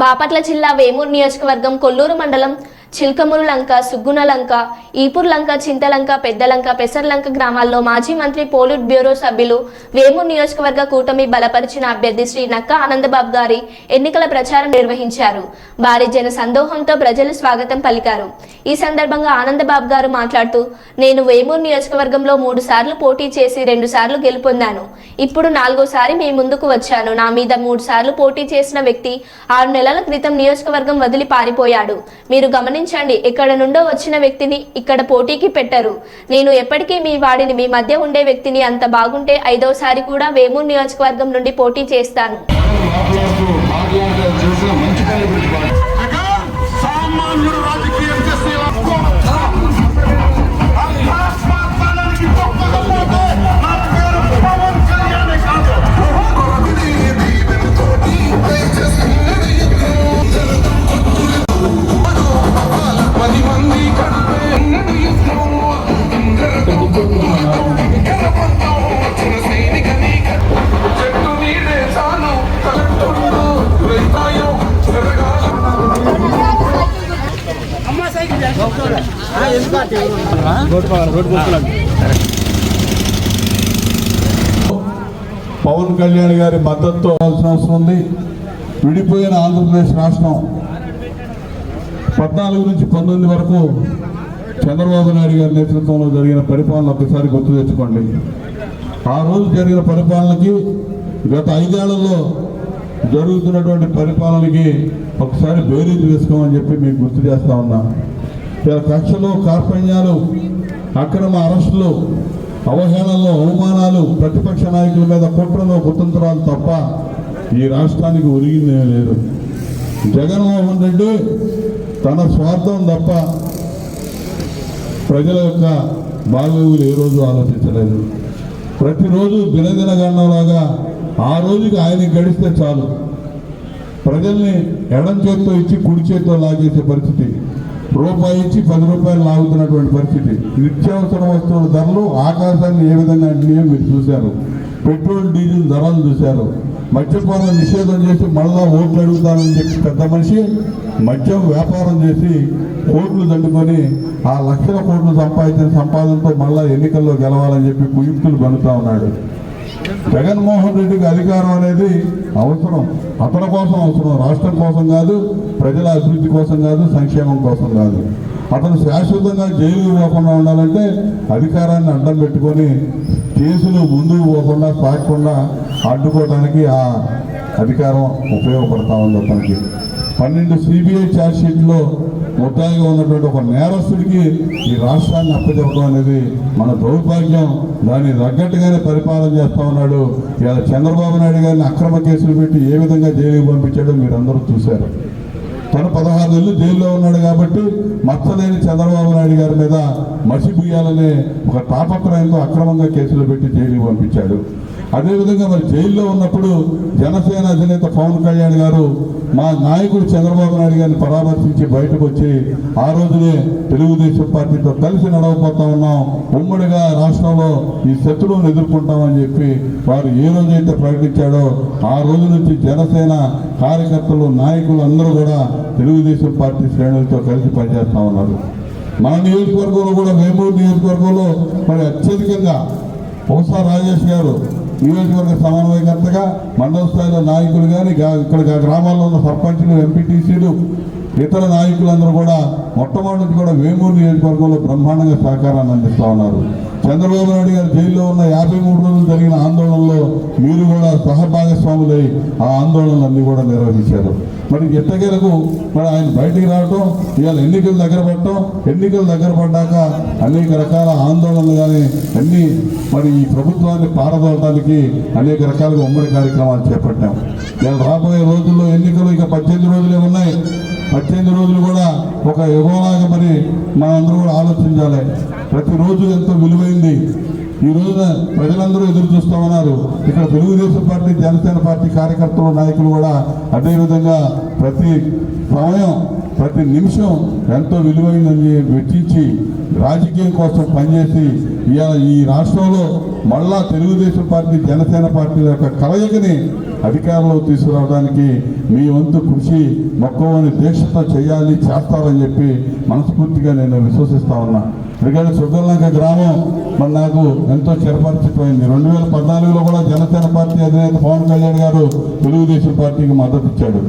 బాపట్ల జిల్లా వేమూరు నియోజకవర్గం కొల్లూరు మండలం చిల్కమూరు లంక, సుగ్గున లంక, ఈపూర్ లంక, చింతలంక, పెద్దలంక, పెసర్లంక గ్రామాల్లో మాజీ మంత్రి పోలిట్ బ్యూరో సభ్యులు వేమూరు నియోజకవర్గ కూటమి బలపరిచిన అభ్యర్థి శ్రీ నక్క ఆనందబాబు గారి ఎన్నికల ప్రచారం నిర్వహించారు. భారీ జన సందోహంతో ప్రజలు స్వాగతం పలికారు. ఈ సందర్భంగా ఆనందబాబు గారు మాట్లాడుతూ, నేను వేమూరు నియోజకవర్గంలో 3 సార్లు పోటీ చేసి 2 సార్లు గెలుపొందాను. ఇప్పుడు 4వ సారి మీ ముందుకు వచ్చాను. నా మీద 3 సార్లు పోటీ చేసిన వ్యక్తి 6 నెలల క్రితం నియోజకవర్గం వదిలి పారిపోయాడు. మీరు గమనించండి, ఎక్కడ నుండో వచ్చిన వ్యక్తిని ఇక్కడ పోటీకి పెట్టరు. నేను ఎప్పటికీ మీ వాడిని, మీ మధ్య ఉండే వ్యక్తిని. అంత బాగుంటే 5వ సారి కూడా వేమూరు నియోజకవర్గం నుండి పోటీ చేస్తాను. పవన్ కళ్యాణ్ గారి మద్దతు అవసరం ఉంది. విడిపోయిన ఆంధ్రప్రదేశ్ రాష్ట్రం 14 నుంచి 19 వరకు చంద్రబాబు నాయుడు గారి నేతృత్వంలో జరిగిన పరిపాలన ఒకసారి గుర్తు తెచ్చుకోండి. ఆ రోజు జరిగిన పరిపాలనకి గత 5 ఏళ్లలో జరుగుతున్నటువంటి పరిపాలనకి ఒకసారి బేరీజు వేసుకోమని చెప్పి మీకు గుర్తు చేస్తా ఉన్నా. ఇలా కక్షలు, కార్పణ్యాలు, అక్రమ అరెస్టులు, అవహేళనలు, అవమానాలు, ప్రతిపక్ష నాయకుల మీద కుట్రలు, కుతంత్రాలు తప్ప ఈ రాష్ట్రానికి ఒరిగిందే లేదు. జగన్మోహన్ రెడ్డి తన స్వార్థం తప్ప ప్రజల యొక్క బాగోగులు ఏ రోజు ఆలోచించలేదు. ప్రతిరోజు దినదిన గణంలాగా ఆ రోజుకి ఆయన గడిస్తే చాలు, ప్రజల్ని ఎడం చేత్తో ఇచ్చి కుడి చేత్తో లాగేసే పరిస్థితి, రూపాయి ఇచ్చి 10 రూపాయలు లాగుతున్నటువంటి పరిస్థితి. నిత్యావసర వస్తువుల ధరలు ఆకాశాన్ని ఏ విధంగా అంటున్నాయో మీరు చూశారు. పెట్రోల్, డీజిల్ ధరలు చూశారు. మద్యపాన నిషేధం చేసి మళ్ళా ఓట్లు అడుగుతానని చెప్పి పెద్ద మనిషి మద్యం వ్యాపారం చేసి కోట్లు దండుకొని ఆ లక్షల కోట్లు సంపాదించిన సంపాదనతో మళ్ళా ఎన్నికల్లో గెలవాలని చెప్పి కుయుక్తులు బనుతా ఉన్నాడు. జగన్మోహన్ రెడ్డికి అధికారం అనేది అవసరం, అతని కోసం అవసరం, రాష్ట్రం కోసం కాదు, ప్రజల అభివృద్ధి కోసం కాదు, సంక్షేమం కోసం కాదు. అతను శాశ్వతంగా జైలుకు పోకుండా ఉండాలంటే అధికారాన్ని అడ్డం పెట్టుకొని కేసులు ముందుకు పోకుండా సాగకుండా అడ్డుకోవడానికి ఆ అధికారం ఉపయోగపడతా ఉంది. అతనికి 12 సిబిఐ ఛార్జ్షీట్లో ముద్దాయిగా ఉన్నటువంటి ఒక నేరస్తుడికి ఈ రాష్ట్రాన్ని అప్పచెప్పడం అనేది మన దౌర్భాగ్యం. దాన్ని తగ్గట్టుగానే పరిపాలన చేస్తూ ఉన్నాడు. ఇలా చంద్రబాబు నాయుడు గారిని అక్రమ కేసులు పెట్టి ఏ విధంగా జైలుకి పంపించాడో మీరు అందరూ చూశారు. తను 16 నెలలు జైల్లో ఉన్నాడు కాబట్టి మచ్చలేని చంద్రబాబు నాయుడు గారి మీద మసిబుయ్యాలనే ఒక తాపత్రయంతో అక్రమంగా కేసులు పెట్టి జైలుకి పంపించాడు. అదేవిధంగా మరి జైల్లో ఉన్నప్పుడు జనసేన అధినేత పవన్ కళ్యాణ్ గారు మా నాయకుడు చంద్రబాబు నాయుడు గారిని పరామర్శించి బయటకు వచ్చి ఆ రోజునే తెలుగుదేశం పార్టీతో కలిసి నడవబోతా ఉన్నాం, ఉమ్మడిగా రాష్ట్రంలో ఈ శత్రువును ఎదుర్కొంటామని చెప్పి వారు ఏ రోజైతే ప్రకటించాడో ఆ రోజు నుంచి జనసేన కార్యకర్తలు, నాయకులు అందరూ కూడా తెలుగుదేశం పార్టీ శ్రేణులతో కలిసి పనిచేస్తా ఉన్నారు. మన నియోజకవర్గంలో కూడా, వేమూరు నియోజకవర్గంలో మరి అత్యధికంగా బహుశా రాజేష్ గారు నియోజకవర్గ సమన్వయకర్తగా, మండల స్థాయిలో నాయకులు కానీ, ఇక్కడ గ్రామాల్లో ఉన్న సర్పంచులు, ఎంపీటీసీలు, ఇతర నాయకులందరూ కూడా మొట్టమొదటి నుంచి కూడా వేమూరు నియోజకవర్గంలో బ్రహ్మాండంగా సహకారాన్ని అందిస్తూ ఉన్నారు. చంద్రబాబు నాయుడు గారు జైల్లో ఉన్న 53 రోజులు జరిగిన ఆందోళనలో మీరు కూడా సహభాగస్వాములై ఆ ఆందోళనలన్నీ కూడా నిర్వహించారు. మరి ఎట్టకేలకు మరి ఆయన బయటికి రావటం, ఇవాళ ఎన్నికలు దగ్గర పడటం, ఎన్నికలు దగ్గర పడ్డాక అనేక రకాల ఆందోళనలు కానీ అన్నీ మరి ఈ ప్రభుత్వాన్ని పారదోలటానికి అనేక రకాలుగా ఉమ్మడి కార్యక్రమాలు చేపట్టాం. ఇవాళ రాబోయే రోజుల్లో ఎన్నికలు ఇక 18 రోజులే ఉన్నాయి. 18 రోజులు కూడా ఒక యుగంలాగా మరి మనందరూ కూడా ఆలోచించాలి. ప్రతిరోజు ఎంతో విలువైంది. ఈ రోజున ప్రజలందరూ ఎదురు చూస్తూ ఉన్నారు. ఇక్కడ తెలుగుదేశం పార్టీ, జనసేన పార్టీ కార్యకర్తలు, నాయకులు కూడా అదేవిధంగా ప్రతి సమయం, ప్రతి నిమిషం ఎంతో విలువైందని వెచ్చించి రాజకీయం కోసం పనిచేసి ఇవాళ ఈ రాష్ట్రంలో మళ్ళా తెలుగుదేశం పార్టీ, జనసేన పార్టీల యొక్క కలయికని అధికారంలో తీసుకురావడానికి మీ వంతు కృషి మొక్కవని దీక్షతో చేయాలి, చేస్తారని చెప్పి మనస్ఫూర్తిగా నేను విశ్వసిస్తా ఉన్నా. ఎందుకంటే సుగ్గలంక గ్రామం మరి నాకు ఎంతో చిరపరిచిపోయింది. 2014లో కూడా జనసేన పార్టీ అధినేత పవన్ కళ్యాణ్ గారు తెలుగుదేశం పార్టీకి మద్దతు ఇచ్చాడు.